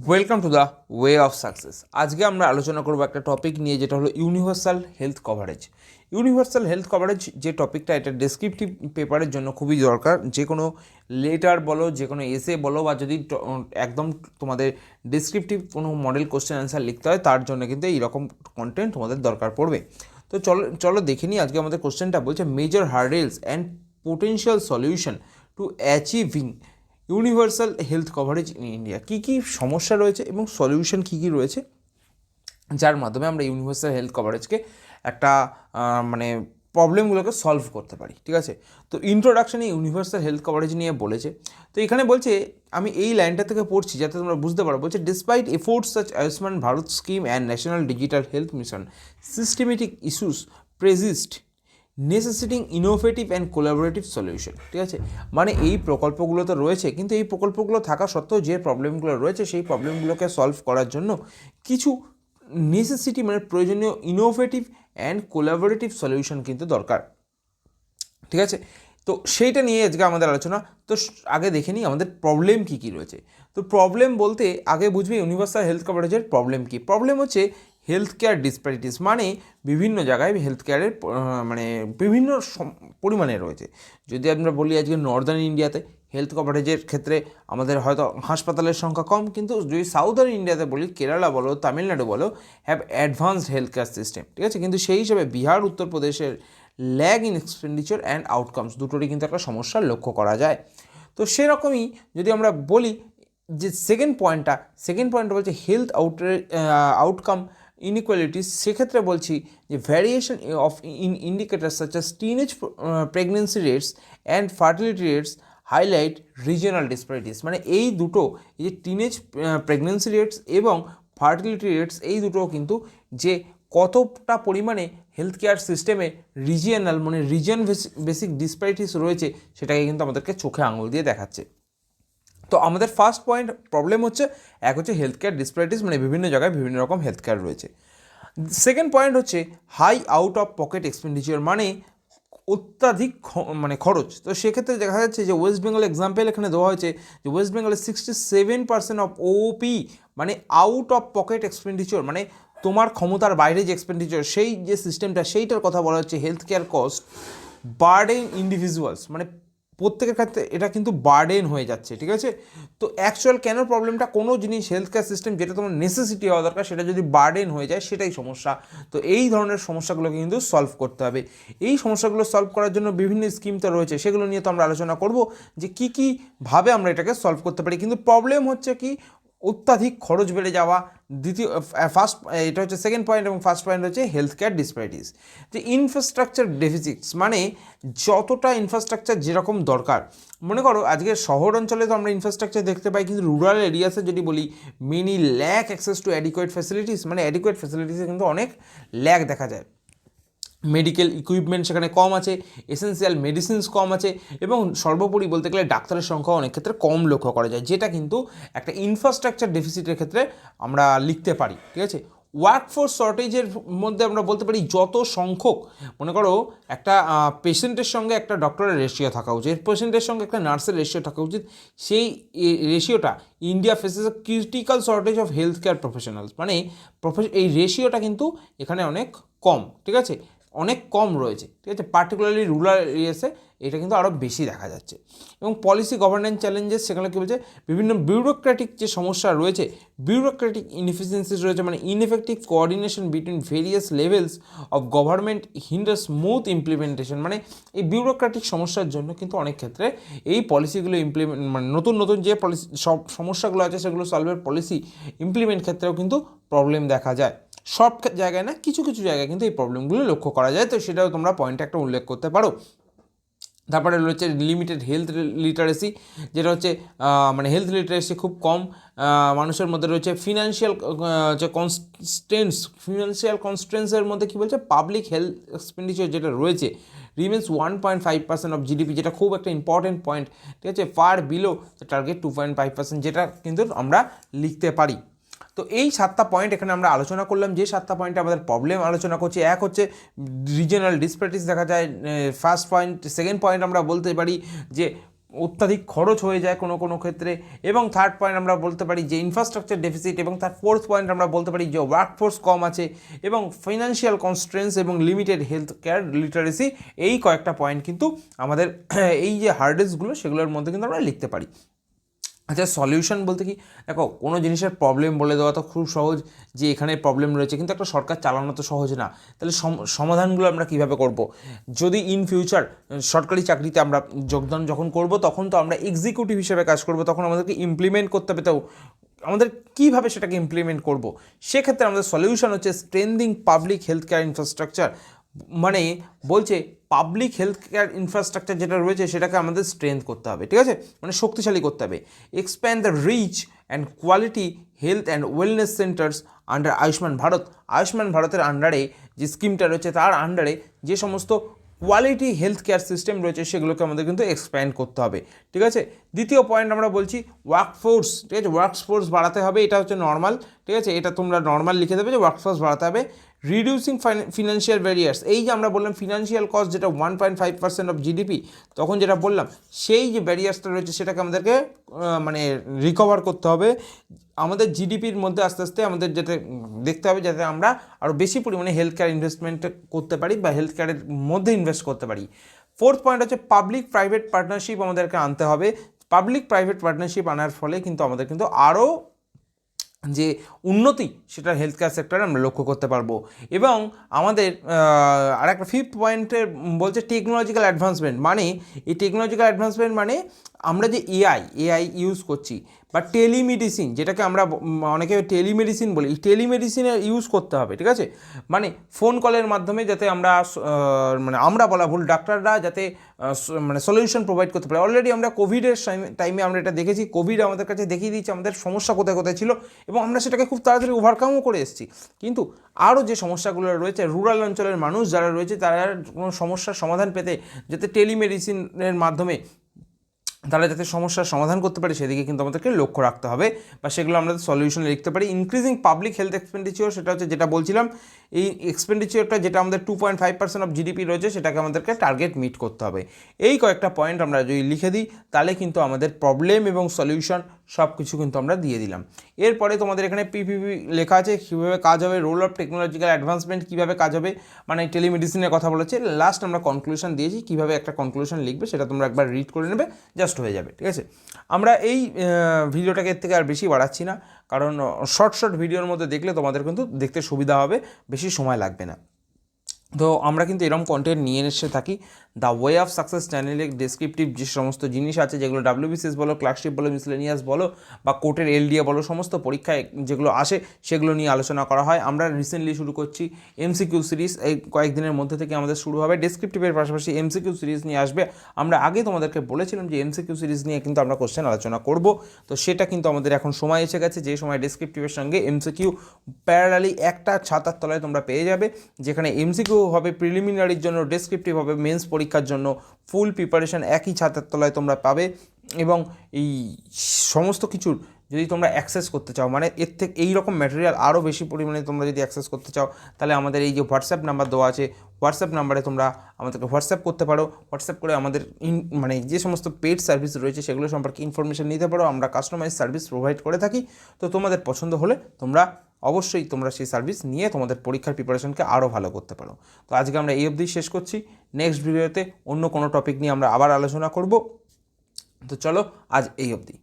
Welcome to the way of success. আজকে আমরা আলোচনা করব একটা টপিক নিয়ে, যেটা হলো universal health coverage. Universal health coverage যে টপিকটা, এটা ডেসক্রিপটিভ পেপারের জন্য খুবই দরকার। যে কোনো লেটার বলো, যে কোনো এসে বলো, বা যদি একদম তোমাদের ডেসক্রিপটিভ কোনো মডেল কোশ্চেন অ্যান্সার লিখতে হয়, তার জন্য কিন্তু এইরকম কন্টেন্ট তোমাদের দরকার পড়বে। তো চলো চলো দেখে নিই। আজকে আমাদের কোশ্চেনটা বলছে major hurdles and potential solution to achieving universal health coverage in India. কী কী সমস্যা রয়েছে এবং সলিউশন কী কী রয়েছে, যার মাধ্যমে আমরা ইউনিভার্সাল হেলথ কভারেজকে একটা মানে প্রবলেমগুলোকে সলভ করতে পারি। ঠিক আছে, তো ইন্ট্রোডাকশানে ইউনিভার্সাল হেলথ কভারেজ নিয়ে বলেছে। তো এখানে বলছে, আমি এই লাইনটা থেকে পড়ছি যাতে তোমরা বুঝতে পারো। বলছে, despite efforts such Ayushman Bharat scheme and national digital health mission, systematic issues persist necessitating innovative and collaborative solution. ঠিক আছে, মানে এই প্রকল্পগুলো তো রয়েছে, কিন্তু এই প্রকল্পগুলো থাকা সত্ত্বেও যে প্রবলেমগুলো রয়েছে, সেই প্রবলেমগুলোকে সলভ করার জন্য কিছু নেসেসিটি মানে প্রয়োজনীয় ইনোভেটিভ অ্যান্ড কোলাবোরেটিভ সলিউশন কিন্তু দরকার। ঠিক আছে, তো সেইটা নিয়ে আজকে আমাদের আলোচনা। তো আগে দেখে নিই আমাদের প্রবলেম কী কী রয়েছে। তো প্রবলেম বলতে আগে বুঝবে ইউনিভার্সাল হেলথ কভারেজের প্রবলেম কী। প্রবলেম হচ্ছে হেলথ কেয়ার ডিসপ্যারিটিস, মানে বিভিন্ন জায়গায় হেলথ কেয়ারের মানে বিভিন্ন পরিমাণে রয়েছে। যদি আমরা বলি আজকে নর্দার্ন ইন্ডিয়াতে হেলথ কভারেজের ক্ষেত্রে আমাদের হয়তো হাসপাতালের সংখ্যা কম, কিন্তু যদি সাউদার্ন ইন্ডিয়াতে বলি, কেরালা বলো, তামিলনাড়ু বলো, have advanced health care system. ঠিক আছে, কিন্তু সেই হিসাবে বিহার, উত্তরপ্রদেশের lag in expenditure and outcomes, দুটোরই কিন্তু একটা সমস্যার লক্ষ্য করা যায়। তো সেরকমই যদি আমরা বলি যে সেকেন্ড পয়েন্টটা বলছে হেলথ আউটকাম ইনইকুয়ালিটিস, সেক্ষেত্রে বলছি যে variation of indicator such as teenage pregnancy rates and fertility rates highlight regional disparities. মানে এই দুটো, এই যে টিনেজ প্রেগনেন্সি রেটস এবং ফার্টিলিটি রেটস, এই দুটো কিন্তু যে কতটা পরিমাণে হেলথ কেয়ার সিস্টেমে রিজিয়নাল মানে রিজিয়ন বেসিক ডিসপ্যারিটিস রয়েছে, সেটাকে কিন্তু আমাদেরকে চোখে আঙুল দিয়ে দেখাচ্ছে। তো আমাদের ফার্স্ট পয়েন্ট প্রবলেম হচ্ছে, এক হচ্ছে হেলথ কেয়ার ডিসপ্যারিটিস, মানে বিভিন্ন জায়গায় বিভিন্ন রকম হেলথ কেয়ার রয়েছে। সেকেন্ড পয়েন্ট হচ্ছে high out of pocket expenditure, মানে অত্যাধিক মানে খরচ। তো সেক্ষেত্রে দেখা যাচ্ছে যে ওয়েস্ট বেঙ্গল এক্সাম্পল এখানে দেওয়া হয়েছে যে ওয়েস্ট বেঙ্গলের 67% অফ ওপি মানে আউট অফ পকেট এক্সপেন্ডিচার, মানে তোমার ক্ষমতার বাইরে যে এক্সপেন্ডিচার, সেই যে সিস্টেমটা, সেইটার কথা বলা হচ্ছে। Health care cost burden individuals, মানে প্রত্যেকের ক্ষেত্রে এটা কিন্তু বার্ডেন হয়ে যাচ্ছে। ঠিক আছে, তো অ্যাকচুয়াল কেন প্রবলেমটা, কোনো জিনিস হেলথ কেয়ার সিস্টেম যেটা তোমার নেসেসিটি হওয়া দরকার, সেটা যদি বার্ডেন হয়ে যায়, সেটাই সমস্যা। তো এই ধরনের সমস্যাগুলোকে কিন্তু সলভ করতে হবে। এই সমস্যাগুলো সলভ করার জন্য বিভিন্ন স্কিম তো রয়েছে, সেগুলো নিয়ে তো আমরা আলোচনা করব যে কী কীভাবে আমরা এটাকে সলভ করতে পারি। কিন্তু প্রবলেম হচ্ছে কি, অত্যাধিক খরচ বেড়ে যাওয়া। এটা হচ্ছে সেকেন্ড পয়েন্ট, এবং ফার্স্ট পয়েন্ট হচ্ছে হেলথ কেয়ার ডিসপ্যারিটিস। যে ইনফ্রাস্ট্রাকচার ডেফিসিটস, মানে যতটা ইনফ্রাস্ট্রাকচার যেরকম দরকার, মনে করো আজকে শহর অঞ্চলে তো আমরা ইনফ্রাস্ট্রাকচার দেখতে পাই, কিন্তু রুরাল এরিয়াসে যদি বলি, many lack access to adequate facilities, মানে অ্যাডিকুয়েট ফ্যাসিলিটিসে কিন্তু অনেক ল্যাক দেখা যায়। মেডিকেল ইকুইপমেন্ট সেখানে কম আছে, এসেন্সিয়াল মেডিসিনস কম আছে, এবং সর্বোপরি বলতে গেলে ডাক্তারের সংখ্যা অনেক ক্ষেত্রে কম লক্ষ্য করা যায়, যেটা কিন্তু একটা ইনফ্রাস্ট্রাকচার ডেফিসিটের ক্ষেত্রে আমরা লিখতে পারি। ঠিক আছে, ওয়ার্কফোর্স শর্টেজের মধ্যে আমরা বলতে পারি যত সংখ্যক, মনে করো একটা পেশেন্টের সঙ্গে একটা ডক্টরের রেশিও থাকা উচিত, পেশেন্টের সঙ্গে একটা নার্সের রেশিও থাকা উচিত, সেই রেশিওটা India faces a critical shortage of health care professionals, মানে এই রেশিওটা কিন্তু এখানে অনেক কম। ঠিক আছে, অনেক কম রয়েছে। ঠিক আছে, পার্টিকুলারলি রুরাল এরিয়াসে এটা কিন্তু আরও বেশি দেখা যাচ্ছে। এবং পলিসি গভর্নেন্স চ্যালেঞ্জেস, সেখানে কী বলছে, বিভিন্ন বিউরোক্রেটিক যে সমস্যা রয়েছে, বিউরোক্রেটিক ইনএফিসিয়েন্সিস রয়েছে, মানে ineffective coordination between various levels of government hinder smooth implementation, মানে এই বিউরোক্রেটিক সমস্যার জন্য কিন্তু অনেক ক্ষেত্রে এই পলিসিগুলো মানে নতুন নতুন যে পলিসি সব সমস্যাগুলো আছে, সেগুলো সলভের পলিসি ইমপ্লিমেন্ট ক্ষেত্রেও কিন্তু প্রবলেম দেখা যায়। সব জায়গায় না, কিছু কিছু জায়গায় কিন্তু এই প্রবলেমগুলো লক্ষ্য করা যায়। তো সেটাও তোমরা পয়েন্টে একটা উল্লেখ করতে পারো। তারপরে রয়েছে লিমিটেড হেলথ লিটারেসি, যেটা হচ্ছে মানে হেলথ লিটারেসি খুব কম মানুষের মধ্যে রয়েছে। যে ফিনান্সিয়াল কনস্ট্রেন্সের মধ্যে কী বলছে, পাবলিক হেলথ এক্সপেন্ডিচার যেটা রয়েছে রিমেন্স 1.5% অফ জিডিপি, যেটা খুব একটা ইম্পর্টেন্ট পয়েন্ট। ঠিক আছে, ফার বিলো টার্গেট 2.5%, যেটা কিন্তু আমরা লিখতে পারি। তো এই 7টা পয়েন্ট এখানে আমরা আলোচনা করলাম। যে 7টা পয়েন্টে আমাদের প্রবলেম আলোচনা করছি, এক হচ্ছে রিজিওনাল ডিসপ্যারিটিস দেখা যায় ফার্স্ট পয়েন্ট। সেকেন্ড পয়েন্ট আমরা বলতে পারি যে অত্যাধিক খরচ হয়ে যায় কোনো কোনো ক্ষেত্রে, এবং থার্ড পয়েন্ট আমরা বলতে পারি যে ইনফ্রাস্ট্রাকচার ডেফিসিট, এবং তার ফোর্থ পয়েন্ট আমরা বলতে পারি যে ওয়ার্কফোর্স কম আছে এবং ফাইন্যান্সিয়াল কনস্ট্রেন্টস এবং লিমিটেড হেলথ কেয়ার লিটারেসি। এই কয়েকটা পয়েন্ট কিন্তু আমাদের এই যে হার্ডেসগুলো সেগুলোর মধ্যে কিন্তু আমরা লিখতে পারি। আচ্ছা, সলিউশন বলতে কি, দেখো কোনো জিনিসের প্রবলেম বলে দেওয়া তো খুব সহজ, যে এখানে প্রবলেম রয়েছে, কিন্তু একটা সরকার চালানো তো সহজ না। তাহলে সমাধানগুলো আমরা কীভাবে করব? যদি ইন ফিউচার সরকারি চাকরিতে আমরা যোগদান যখন করব, তখন তো আমরা এক্সিকিউটিভ হিসেবে কাজ করব, তখন আমাদেরকে ইমপ্লিমেন্ট করতে হবে। তো আমাদের কীভাবে সেটাকে ইমপ্লিমেন্ট করব? সেক্ষেত্রে আমাদের সলিউশন হচ্ছে strengthening public health care infrastructure. মানে বলছে পাবলিক হেলথ কেয়ার ইনফ্রাস্ট্রাকচার যেটা রয়েছে সেটাকে আমাদের স্ট্রেংথ করতে হবে, ঠিক আছে, মানে শক্তিশালী করতে হবে। Expand the reach and quality health and wellness centres under Ayushman Bharat. Ayushman ভারতের আন্ডারে যে স্কিমটা রয়েছে তার আন্ডারে যে সমস্ত কোয়ালিটি হেলথ কেয়ার সিস্টেম রয়েছে সেগুলোকে আমাদের কিন্তু এক্সপ্যান্ড করতে হবে, ঠিক আছে। দ্বিতীয় পয়েন্ট আমরা বলছি ওয়ার্কফোর্স, ঠিক আছে, ওয়ার্কফোর্স বাড়াতে হবে, এটা হচ্ছে নর্মাল, ঠিক আছে, এটা তোমরা নর্মাল লিখে দেবে যে ওয়ার্কফোর্স বাড়াতে হবে। রিডিউসিং ফিনান্সিয়াল ব্যারিয়ার্স, এই যে আমরা বললাম ফিনান্সিয়াল কস্ট যেটা 1.5% অফ জিডিপি, তখন যেটা বললাম সেই যে ব্যারিয়ার্সটা রয়েছে সেটাকে আমাদেরকে মানে রিকভার করতে হবে। আমাদের জিডিপির মধ্যে আস্তে আস্তে আমাদের যাতে দেখতে হবে যাতে আমরা আরও বেশি পরিমাণে হেলথ কেয়ার ইনভেস্টমেন্ট করতে পারি বা হেলথ কেয়ারের মধ্যে ইনভেস্ট করতে পারি। ফোর্থ পয়েন্ট হচ্ছে পাবলিক প্রাইভেট পার্টনারশিপ আমাদেরকে আনতে হবে। পাবলিক প্রাইভেট পার্টনারশিপ আনার ফলে কিন্তু আমাদের কিন্তু আরও যে উন্নতি সেটা হেলথ কেয়ার সেক্টরে আমরা লক্ষ্য করতে পারবো। এবং আমাদের আর একটা ফিফথ পয়েন্টের বলছে টেকনোলজিক্যাল অ্যাডভান্সমেন্ট, মানে এই টেকনোলজিক্যাল অ্যাডভান্সমেন্ট মানে আমরা যে এআই ইউজ করছি বা টেলিমেডিসিন, যেটাকে আমরা অনেকে টেলিমেডিসিন বলি, এই টেলিমেডিসিনের ইউজ করতে হবে, ঠিক আছে, মানে ফোন কলের মাধ্যমে যাতে আমরা মানে আমরা বলা ভুল, ডাক্তাররা যাতে মানে সলিউশন প্রোভাইড করতে পারে। অলরেডি আমরা কোভিডের টাইমে আমরা এটা দেখেছি, কোভিড আমাদের কাছে দেখিয়ে দিয়েছে আমাদের সমস্যা কোথায় কোথায় ছিল এবং আমরা সেটাকে খুব তাড়াতাড়ি ওভারকামও করে এসেছি। কিন্তু আরও যে সমস্যাগুলো রয়েছে, রুরাল অঞ্চলের মানুষ যারা রয়েছে তারা কোনো সমস্যার সমাধান পেতে যাতে টেলিমেডিসিনের মাধ্যমে তারা যাতে সমস্যার সমাধান করতে পারে সেদিকে কিন্তু আমাদেরকে লক্ষ্য রাখতে হবে বা সেগুলো আমরা সলিউশনে লিখতে পারি। ইনক্রিজিং পাবলিক হেলথ এক্সপেন্ডিচার, সেটা হচ্ছে যেটা বলছিলাম, এই এক্সপেন্ডিচারটা যেটা আমাদের 2.5% অফ জিডিপি রয়েছে সেটাকে আমাদেরকে টার্গেট মিট করতে হবে। এই কয়েকটা পয়েন্ট আমরা যদি লিখে দিই তাহলে কিন্তু আমাদের প্রবলেম এবং সলিউশন সব কিছু কিন্তু আমরা দিয়ে দিলাম। এরপরে তোমাদের এখানে পিপিপি লেখা আছে কীভাবে কাজ হবে, রোল অফ টেকনোলজিক্যাল অ্যাডভান্সমেন্ট কীভাবে কাজ হবে, মানে টেলিমেডিসিনের কথা বলেছে। লাস্ট আমরা কনক্লুশন দিয়েছি, কীভাবে একটা কনক্লুশন লিখবে সেটা তোমরা একবার রিড করে নেবে, জাস্ট হয়ে যাবে, ঠিক আছে। আমরা এই ভিডিওটাকে এর থেকে আর বেশি বাড়াচ্ছি না, কারণ শর্ট ভিডিওর মধ্যে দেখলে তোমাদের কিন্তু দেখতে সুবিধা হবে, বেশি সময় লাগবে না। তো আমরা কিন্তু এরকম কন্টেন্ট নিয়ে এসে থাকি। দ্য ওয়ে অফ সাকসেস চ্যানেলে ডেসক্রিপটিভ যে সমস্ত জিনিস আছে, যেগুলো WBCS বলো, ক্লার্কশিপ বলো, মিসলেনিয়াস বলো বা কোর্টের LDA বলো, সমস্ত পরীক্ষায় যেগুলো আসে সেগুলো নিয়ে আলোচনা করা হয়। আমরা রিসেন্টলি শুরু করছি MCQ সিরিজ, এই কয়েকদিনের মধ্যে থেকে আমাদের শুরু হবে। ডেসক্রিপটিভের পাশাপাশি MCQ সিরিজ নিয়ে আসবে। আমরা আগে তোমাদেরকে বলেছিলাম যে MCQ সিরিজ নিয়ে কিন্তু আমরা কোশ্চেন আলোচনা করব, তো সেটা কিন্তু আমাদের এখন সময় এসে গেছে, যে সময় ডেসক্রিপটিভের সঙ্গে MCQ প্যারালালি একটা ছাতার তলায় তোমরা পেয়ে যাবে, যেখানে MCQ হবে প্রিলিমিনারির জন্য, ডেসক্রিপটিভ হবে মেন্স পরীক্ষার জন্য। ফুল প্রিপারেশন একই ছাতার তলায় তোমরা পাবে এবং এই সমস্ত কিছুর যদি তোমরা অ্যাক্সেস করতে চাও, মানে এর থেকে এই রকম ম্যাটেরিয়াল আরও বেশি পরিমাণে তোমরা যদি অ্যাক্সেস করতে চাও, তাহলে আমাদের এই যে হোয়াটসঅ্যাপ নাম্বার দেওয়া আছে, হোয়াটসঅ্যাপ নাম্বারে তোমরা আমাদেরকে হোয়াটসঅ্যাপ করতে পারো। হোয়াটসঅ্যাপ করে আমাদের মানে যে সমস্ত পেড সার্ভিস রয়েছে সেগুলো সম্পর্কে ইনফরমেশন নিতে পারো। আমরা কাস্টমাইজ সার্ভিস প্রোভাইড করে থাকি, তো তোমাদের পছন্দ হলে তোমরা অবশ্যই তোমরা সেই সার্ভিস নিয়ে তোমাদের পরীক্ষার প্রিপারেশনকে আরও ভালো করতে পারো। তো আজকে আমরা এই অবধি শেষ করছি। নেক্সট ভিডিওতে অন্য কোনো টপিক নিয়ে আমরা আবার আলোচনা করব। তো চলো আজ এই অবধি।